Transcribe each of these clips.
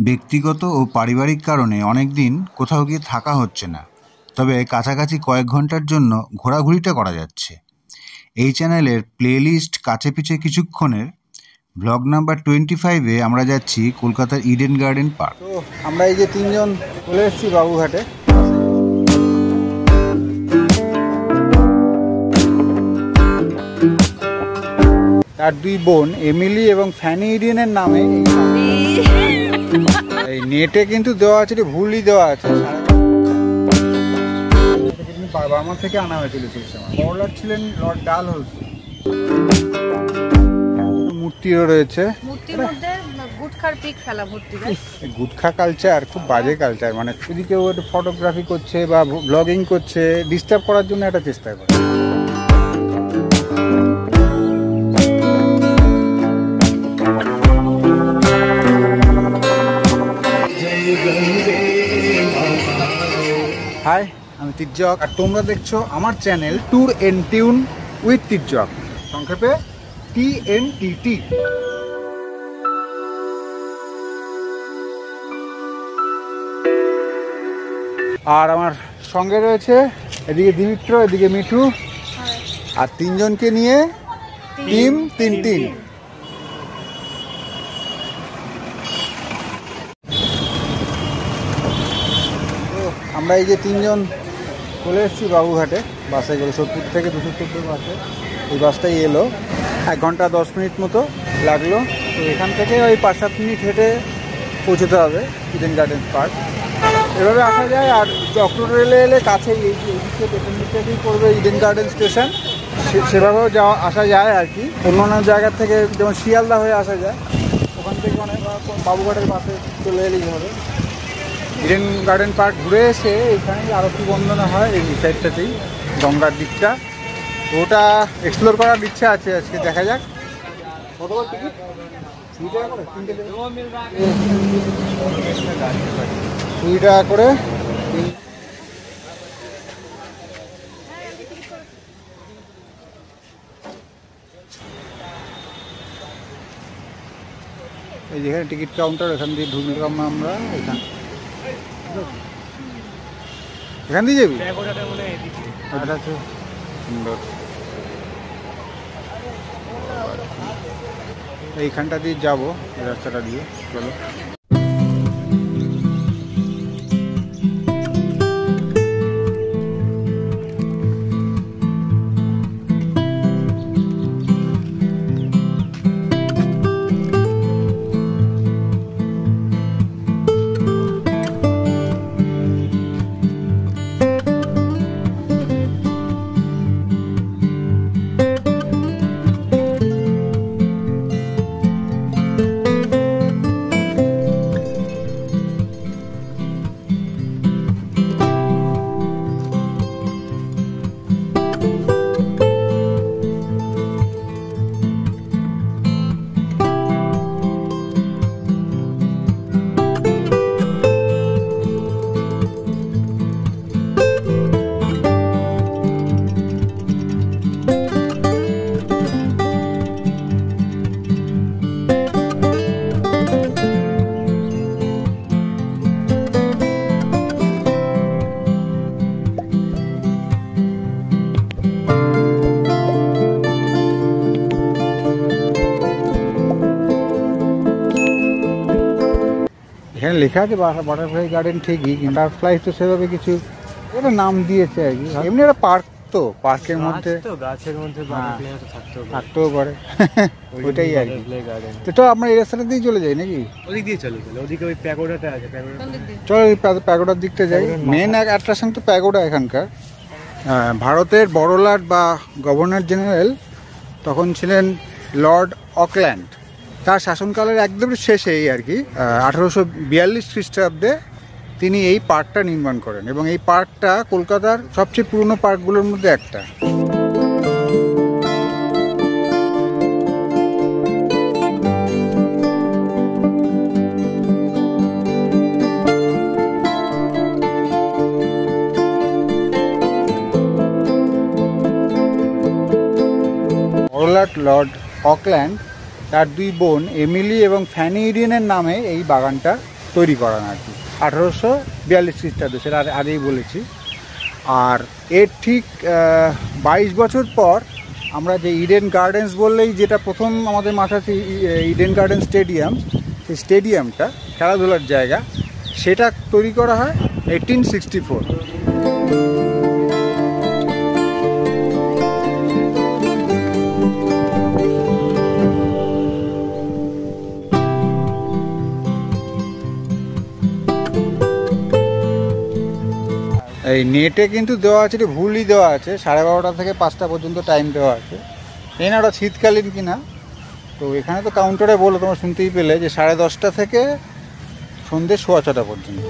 ব্যক্তিগত ও পারিবারিক কারণে অনেক দিন কোথাও গিয়ে থাকা হচ্ছে না, তবে কাছাকাছি কয়েক ঘন্টার জন্য ঘোরাঘুরিটা করা যাচ্ছে। এই চ্যানেলের প্লেলিস্ট কাছে পিছে কিছুক্ষণের ব্লগ নাম্বার 25-এ আমরা যাচ্ছি কলকাতার ইডেন গার্ডেন পার্ক। তো আমরা এই যে তিনজন চলে এসেছি বাবুঘাটে। তার দুই বোন এমিলি এবং ফ্যানি ইডেনের নামে এই নেটে কিন্তু দেওয়া আছে, ভুলই দেওয়া আছে। বার্মা থেকে আনা হয়েছিল সেই সময়। বড়লাট ছিলেন লর্ড ডালহৌসি। মূর্তিও রয়েছে। গুটখা কালচার খুব বাজে কালচার, মানে যদি কেউ একটু ফটোগ্রাফি করছে বা ব্লগিং করছে ডিস্টার্ব করার জন্য একটা চেষ্টা করে। হাই, আমি তির্যক আর তোমরা দেখছো আমার channel tour and tune with Tirjak, সংক্ষেপে TNTT। আর আমার সঙ্গে রয়েছে এদিকে দিমিত্র, এদিকে মিঠু, আর তিনজনকে নিয়ে টিম 3 আমরা এই যে তিনজন চলে এসেছি বাবুঘাটে বাসে করে, সোদপুর থেকে 214 বাসে। এই বাসটাই এলো, 1 ঘন্টা 10 মিনিট মতো লাগলো। তো এখান থেকে ওই 5-7 মিনিট হেঁটে পৌঁছতে হবে ইডেন গার্ডেন পার্ক। এভাবে আসা যায়। আর চক্র রেলে এলে কাছেই এইদিকে পেছন দিক থেকেই পড়বে ইডেন গার্ডেন স্টেশন, সেভাবেও আসা যায় আর কি। অন্য জায়গার থেকে যেমন শিয়ালদা হয়ে আসা যায়, ওখান থেকে অনেক বাবুঘাটের বাসে চলে এলেই হবে। ইডেন গার্ডেন পার্ক ঘুরে এসে এখানেই আরতি বন্দনা হয় এই সাইডটাতেই, গঙ্গার দিকটা। ওটা এক্সপ্লোর করার ইচ্ছা আছে আজকে, দেখা যাক। কত টিকিট? 2 টাকা করে। এই যেখানে টিকিট কাউন্টার, এখান দিয়ে ঢুকলাম আমরা। এখান দিয়ে যাবি? আচ্ছা, সুন্দর। এইখানটা দিয়ে যাবো, এই রাস্তাটা দিয়ে। চলো। এখানে লেখা আছে বাটারফ্লাই গার্ডেন ঠিকই, কিন্তু বাটারফ্লাই তো সেভাবে কিছু একটা নাম দিয়েছে আর কি। এমনি একটা পার্ক, তো পার্কের মধ্যে গাছের মধ্যে থাকতেও পারে, ওইটাই আর কি। তো আমরা এই রাস্তাটা দিয়ে চলে যাই নাকি? ওদিক দিয়ে চলে ওদিকে ওই প্যাগোডাটা আছে, চলো ওই প্যাগোডার দিকটা যাই। মেন অ্যাট্রাকশন তো প্যাগোডা এখানকার। ভারতের বড়লাট বা গভর্নর জেনারেল তখন ছিলেন লর্ড অকল্যান্ড। তার শাসনকালের একদম শেষেই আর কি 1842 খ্রিস্টাব্দে তিনি এই পার্কটা নির্মাণ করেন, এবং এই পার্কটা কলকাতার সবচেয়ে পুরনো পার্কগুলোর মধ্যে একটা। বড়লাট লর্ড অকল্যান্ড তার দুই বোন এমিলি এবং ফ্যানি ইডেনের নামে এই বাগানটা তৈরি করান আর কি, 1842 খ্রিস্টাব্দে, সেটা আগেই বলেছি। আর এর ঠিক 22 বছর পর আমরা যে ইডেন গার্ডেন্স বললেই যেটা প্রথম আমাদের মাথায় ইডেন গার্ডেন স্টেডিয়াম, সেই স্টেডিয়ামটা খেলাধুলার জায়গা, সেটা তৈরি করা হয় 1864। এই নেটে কিন্তু দেওয়া আছে, এটা ভুলই দেওয়া আছে, 12:30 থেকে 5টা পর্যন্ত টাইম দেওয়া আছে। এই না ওটা শীতকালীন কিনা, তো এখানে তো কাউন্টারে বলো, তোমরা শুনতেই পেলে যে 10:30 থেকে সন্ধ্যে 6:15 পর্যন্ত।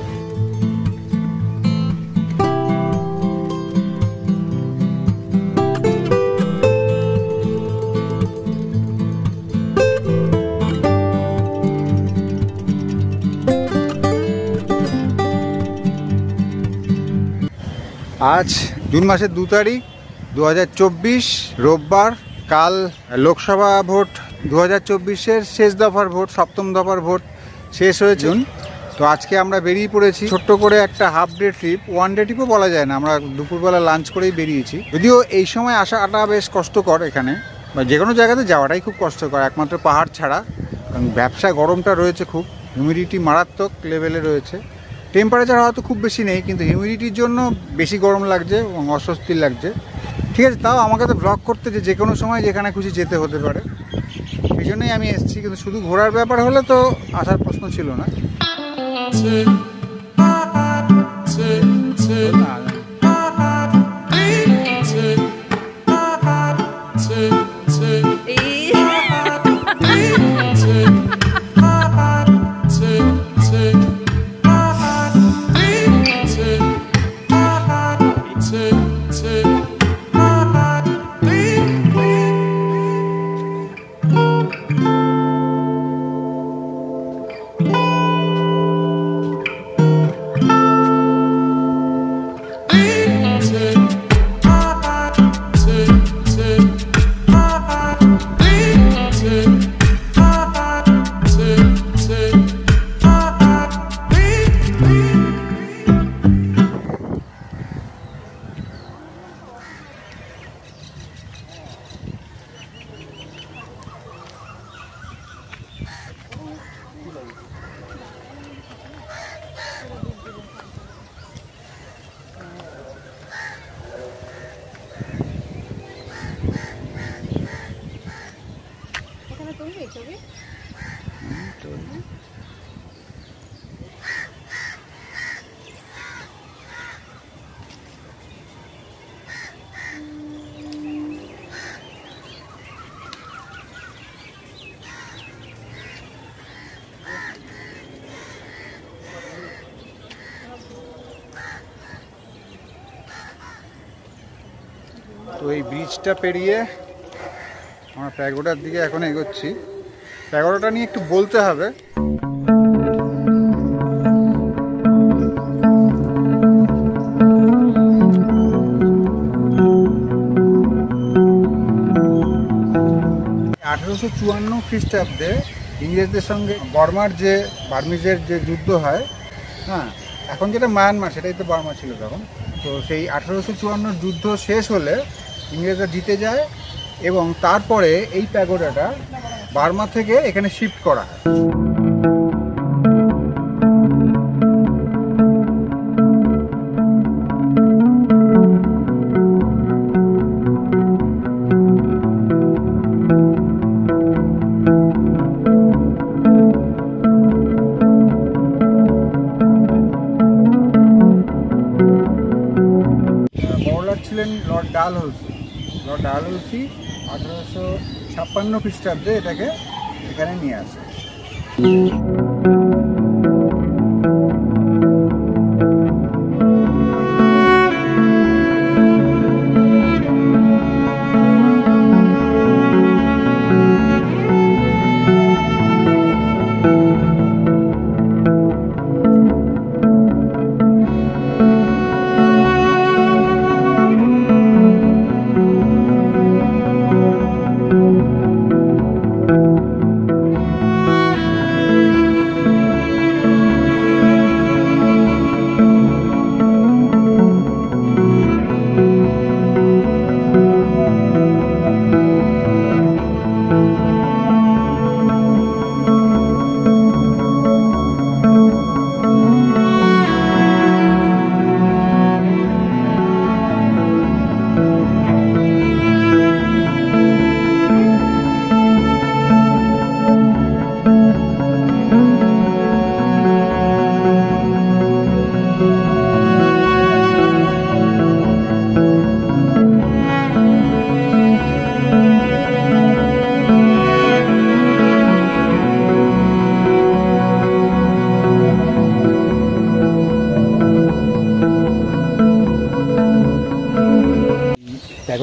আজ জুন মাসের 2 তারিখ 2024, রোববার। কাল লোকসভা ভোট 2024-এর শেষ দফার ভোট, 7ম দফার ভোট শেষ হয়েছে। তো আজকে আমরা বেরিয়ে পড়েছি ছোট্ট করে একটা হাফ ডে ট্রিপ, 1 ডে ট্রিপও বলা যায় না, আমরা দুপুরবেলা লাঞ্চ করেই বেরিয়েছি। যদিও এই সময় আসাটা বেশ কষ্টকর, এখানে বা যে কোনো জায়গাতে যাওয়াটাই খুব কষ্টকর, একমাত্র পাহাড় ছাড়া, কারণ ব্যবসা গরমটা রয়েছে খুব, হিউমিডিটি মারাত্মক লেভেলে রয়েছে। টেম্পারেচার হয়তো খুব বেশি নেই, কিন্তু হিউমিডিটির জন্য বেশি গরম লাগছে এবং অস্বস্তি লাগছে। ঠিক আছে, তাও আমাকে তো ব্লগ করতে যে কোনো সময় যেখানে খুশি যেতে হতে পারে, সেই জন্যই আমি এসেছি। কিন্তু শুধু ঘোরার ব্যাপার হলে তো আসার প্রশ্ন ছিল না। তো এই ব্রিজটা পেরিয়ে আমরা প্যাগোডার দিকে এখন এগোচ্ছি। প্যাগোডাটা নিয়ে একটু বলতে হবে। খ্রিস্টাব্দে ইংরেজদের সঙ্গে বার্মিজের যে যুদ্ধ হয়, হ্যাঁ, এখন যেটা মায়ানমার সেটাই তো বার্মা ছিল তখন। তো সেই 1854 যুদ্ধ শেষ হলে ইংরেজরা জিতে যায় এবং তারপরে এই প্যাগোডাটা বার্মা থেকে এখানে শিফট করা হয়। ছিলেন লর্ড ডালহৌসি 1856 খ্রিস্টাব্দে এটাকে এখানে নিয়ে আসে।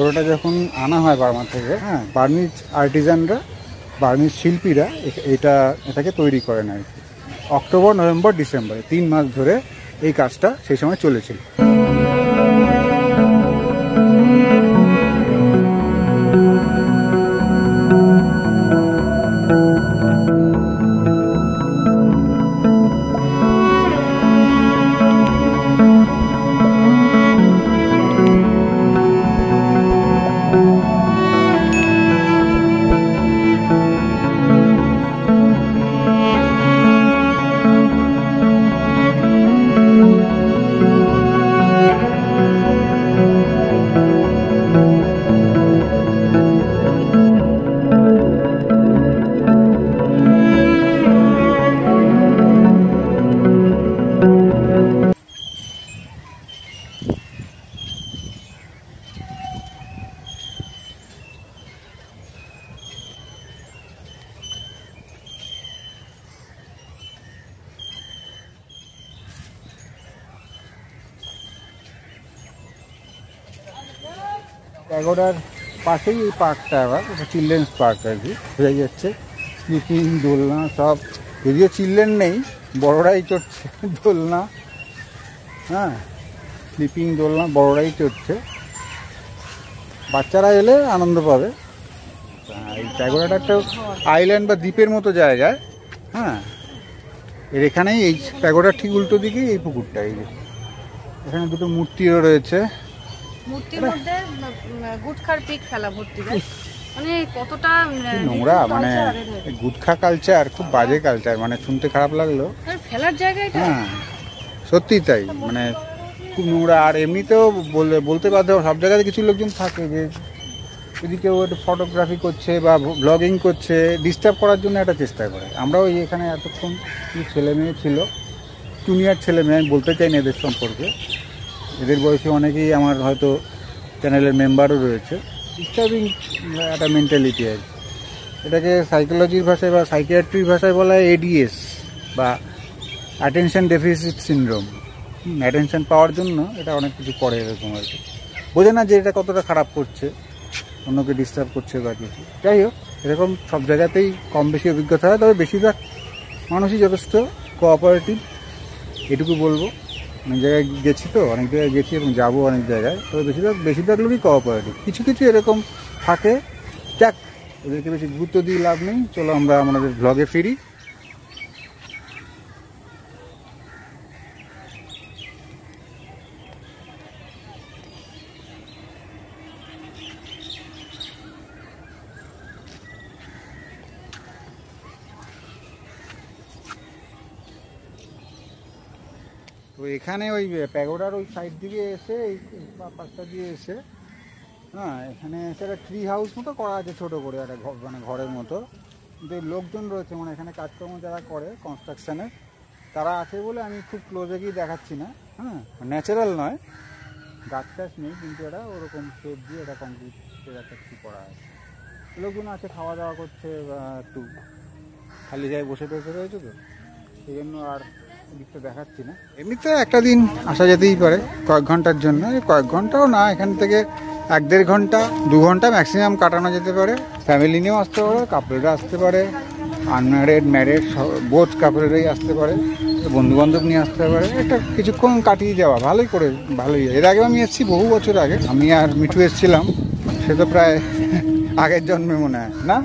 প্যাগোডাটা যখন আনা হয় বার্মা থেকে, হ্যাঁ, বার্মিজ আর্টিজানরা, বার্মিজ শিল্পীরা এটাকে তৈরি করেন আর কি। অক্টোবর, নভেম্বর, ডিসেম্বরে 3 মাস ধরে এই কাজটা সেই সময় চলেছিল। প্যাগোডার পাশেই এই পার্কটা, আবার এটা চিলড্রেন্স পার্ক আর কি, বোঝা যাচ্ছে। স্লিপিং, দোলনা সব, যদিও চিলড্রেন নেই, বড়রাই চড়ছে দোলনা, হ্যাঁ, স্লিপিং দোলনা বড়রাই চড়ছে, বাচ্চারা এলে আনন্দ পাবে। এই প্যাগোডাটা একটা আইল্যান্ড বা দ্বীপের মতো জায়গায়, হ্যাঁ, এখানেই এই প্যাগোডার ঠিক উল্টো দিকেই এই পুকুরটা। এই যে এখানে দুটো মূর্তিও রয়েছে, মূর্তির মধ্যে গুটখার পিক ফেলা ভর্তি, মানে কতটা নোংরা, মানে গুটখা কালচার খুব বাজে কালচার, মানে শুনতে খারাপ লাগলো, ফেলার জায়গায়। হ্যাঁ সত্যি তাই, মানে খুব নোংরা। আর এমনিতেও বলতে বাধ্য, সব জায়গাতে কিছু লোকজন থাকে যে যদি কেউ একটু ফটোগ্রাফি করছে বা ব্লগিং করছে, ডিস্টার্ব করার জন্য একটা চেষ্টা করে। আমরাও এখানে এতক্ষণ কিছু ছেলে মেয়ে ছিল, জুনিয়র ছেলে মেয়ে, আমি বলতে চাই না এদের সম্পর্কে, এদের বয়সী অনেকেই আমার হয়তো চ্যানেলের মেম্বারও রয়েছে। ডিস্টার্বিং একটা মেন্টালিটি আর কি। এটাকে সাইকোলজির ভাষায় বা সাইকিয়াট্রির ভাষায় বলা হয় এডিএস বা অ্যাটেনশন ডেফিসিট সিনড্রোম। অ্যাটেনশন পাওয়ার জন্য এটা অনেক কিছু করে এরকম আর কি, বোঝে না যে এটা কতটা খারাপ করছে, অন্যকে ডিস্টার্ব করছে বা কিছু। যাই হোক, এরকম সব জায়গাতেই কম বেশি অভিজ্ঞতা হয়, তবে বেশিরভাগ মানুষই যথেষ্ট কোঅপারেটিভ, এটুকু বলবো। অনেক জায়গায় গেছি তো, অনেক জায়গায় গেছি এবং যাবো অনেক জায়গায়, তবে বেশিরভাগ লোকই কোঅপারেটিভ। কিছু কিছু এরকম থাকে, যাক, ওদেরকে বেশি গুরুত্ব দিয়ে লাভ নেই। চলো আমরা আমাদের ব্লগে ফিরি। তো এখানে ওই প্যাগোডার ওই সাইড দিকে এসে, এই পাশটা দিয়ে এসে, হ্যাঁ, এখানে একটা ট্রি হাউস মতো করা আছে ছোটো করে, একটা মানে ঘরের মতো। কিন্তু লোকজন রয়েছে, মানে এখানে কাজকর্ম যারা করে কনস্ট্রাকশানের, তারা আছে বলে আমি খুব ক্লোজে গিয়ে দেখাচ্ছি না। হ্যাঁ, ন্যাচারাল নয়, গাছ টাছ নেই, কিন্তু এটা ওরকম শেপ দিয়ে এটা কমপ্লিটের একটা কিছু করা আছে। লোকজন আছে, খাওয়া দাওয়া করছে, একটু খালি জায়গায় বসে বসে রয়েছে, তো সেই জন্য আর দিকটা দেখাচ্ছি না। এমনিতে একটা দিন আসা যেতেই পারে কয়েক ঘন্টার জন্য, কয়েক ঘন্টাও না, এখান থেকে 1-1.5 ঘন্টা 2 ঘন্টা ম্যাক্সিমাম কাটানো যেতে পারে। ফ্যামিলি নিয়েও আসতে পারে, কাপলরা আসতে পারে, আনম্যারিড ম্যারিড বোথ কাপলরাই আসতে পারে, বন্ধুবান্ধব নিয়ে আসতে পারে। একটা কিছুক্ষণ কাটিয়ে যাওয়া ভালোই। এর আগেও আমি এসেছি, বহু বছর আগে আমি আর মিঠু এসেছিলাম, সে তো প্রায় আগের জন্মে মনে হয়, না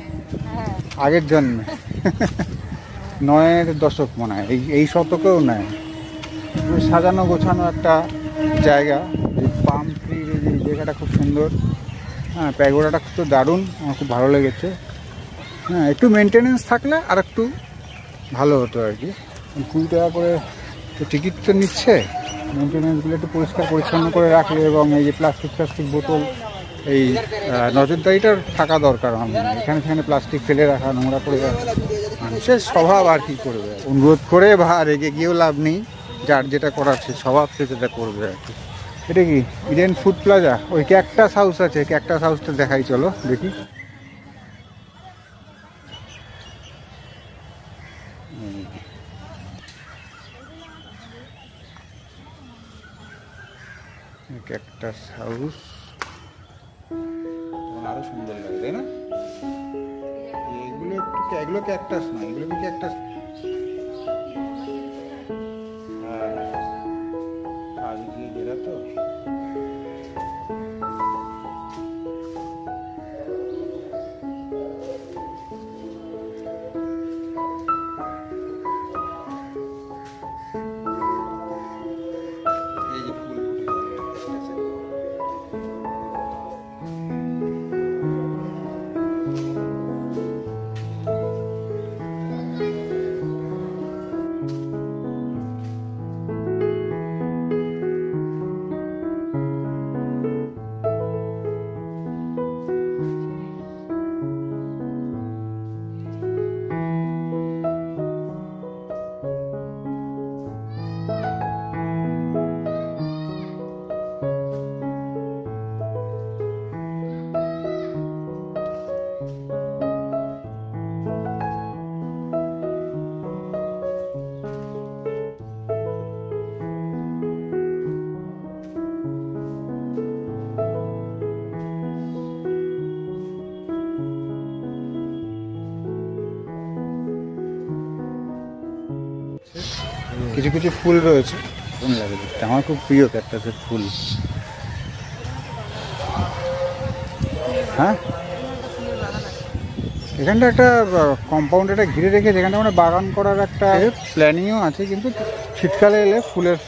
আগের জন্মে 9-এর দশক মনে হয়, এই শতকেও নেয়। সাজানো গোছানো একটা জায়গা, পাম ট্রির এই জায়গাটা খুব সুন্দর। হ্যাঁ, প্যাগোডাটা খুব দারুণ, আমার খুব ভালো লেগেছে। হ্যাঁ, একটু মেনটেনেন্স থাকলে আর একটু ভালো হতো আর কি। 20 টাকা করে তো টিকিট তো নিচ্ছে, মেনটেনেন্সগুলো একটু পরিষ্কার পরিচ্ছন্ন করে রাখলে, এবং এই যে প্লাস্টিক বোতল, এই নজরদারিটা থাকা দরকার। এখানে সেখানে প্লাস্টিক ফেলে রাখা, নোংরা করে রাখা মানুষের স্বভাব, আর কি করবে। অনুরোধ করে বা রেগে গিয়েও লাভ নেই, যার যেটা করার সে স্বভাব, সে যেটা করবে আর কি। এটা কি ইডেন ফুড প্লাজা? ওই ক্যাকটাস হাউস আছে, ক্যাকটাস হাউসটা দেখাই, চলো দেখি। ক্যাকটাস হাউস আরো সুন্দর লাগে, তাই না? এগুলো ক্যাকটাস না, এগুলো কি ক্যাকটাস? হ্যাঁ, কাজ দিয়ে ঘেরা তো। এই যে ফুল ফুটে কিছু কিছু ফুল রয়েছে, কোন লাগে দেখতে, আমার খুব প্রিয় ক্যাকটাসের ফুল। হ্যাঁ, এখানটা একটা কম্পাউন্ড একটা ঘিরে রেখে যেখানটা মানে বাগান করার একটা প্ল্যানিংও আছে, কিন্তু শীতকালে এলে ফুলের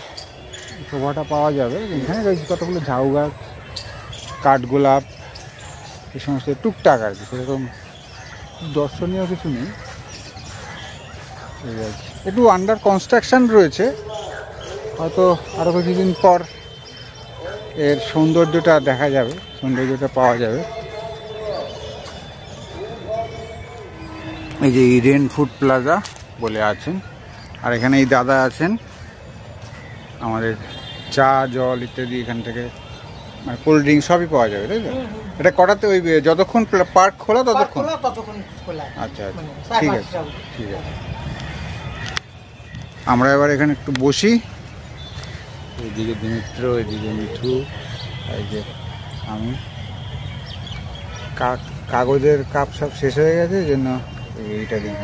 শোভাটা পাওয়া যাবে। এখানে রয়েছে কতগুলো ঝাউ গাছ, কাঠগোলাপ, এই সমস্ত টুকটাক আর কি, সেরকম দর্শনীয় কিছু নেই। একটু আন্ডার কনস্ট্রাকশন রয়েছে, হয়তো আরও কিছুদিন পর এর সৌন্দর্যটা দেখা যাবে, সৌন্দর্যটা পাওয়া যাবে। এই যে ইডেন ফুড প্লাজা বলে আছেন, আর এখানে এই দাদা আছেন, আমাদের চা জল ইত্যাদি এখান থেকে মানে কোল্ড ড্রিঙ্ক সবই পাওয়া যাবে, তাই তো? এটা কটাতে ওই যতক্ষণ পার্ক খোলা ততক্ষণ? আচ্ছা আচ্ছা, ঠিক আছে ঠিক আছে। আমরা এবার এখানে একটু বসি, এইদিকে দিমিত্র, এদিকে মিঠু, এই যে আমি। কাগজের কাপ সব শেষ হয়ে গেছে, এই জন্য এইটা দিয়ে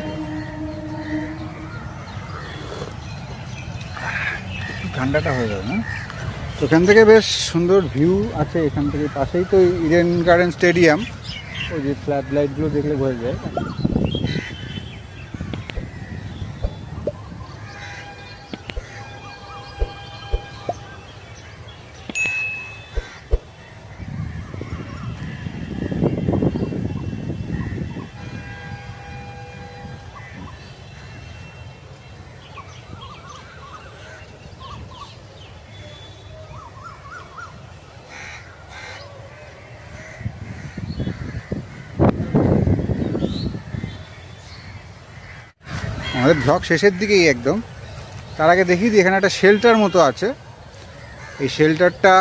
ঠান্ডাটা হয়ে যাবে না। এখান থেকে বেশ সুন্দর ভিউ আছে, এখান থেকে পাশেই তো ইডেন গার্ডেন স্টেডিয়াম, ওই যে ফ্ল্যাট লাইটগুলো দেখলে বোঝা যায়। আমাদের ব্লগ শেষের দিকেই একদম, তার আগে দেখিয়ে দিই এখানে একটা শেল্টার মতো আছে। এই শেল্টারটা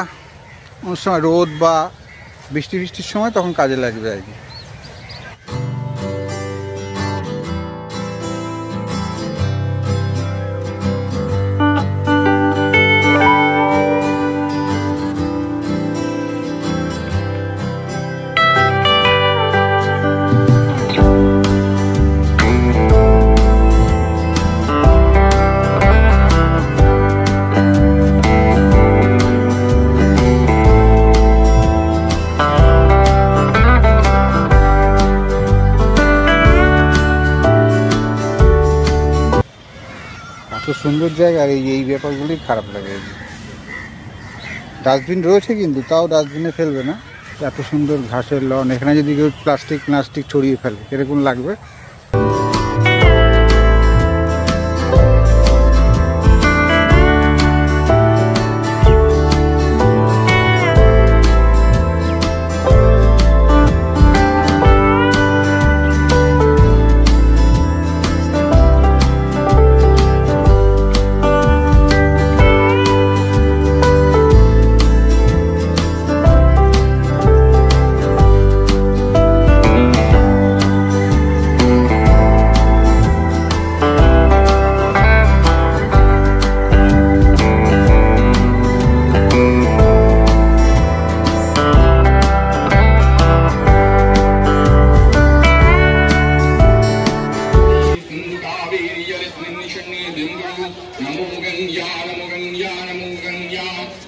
অনেক সময় রোদ বা বৃষ্টির সময় তখন কাজে লাগবে আর কি। সুন্দর জায়গা, আর এই ব্যাপারগুলোই খারাপ লাগে। ডাস্টবিন রয়েছে কিন্তু তাও ডাস্টবিনে ফেলবে না। এত সুন্দর ঘাসের লন, এখানে যদি কেউ প্লাস্টিক ছড়িয়ে ফেলে কিরকম লাগবে।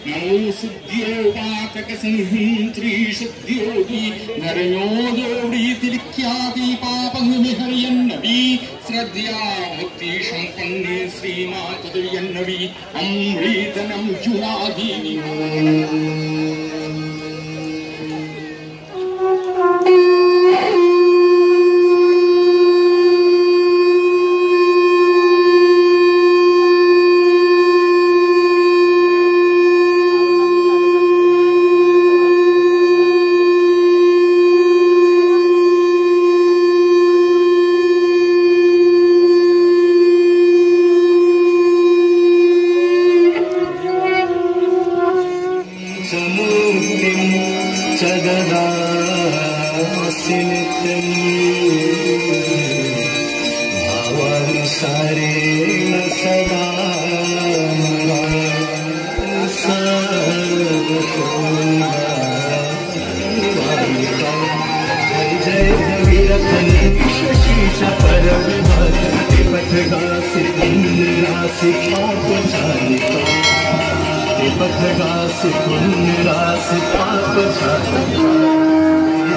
नमो शुद्ध्योपातकसंहन्त्री शुद्ध्योगी नरयोदोडी तिलिख्याति पापं विहर्यन्नवी श्रद्धया भक्ति संपन्ने श्रीमातुर्यन्नवी अमृतनं जुनादीनि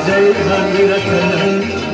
जय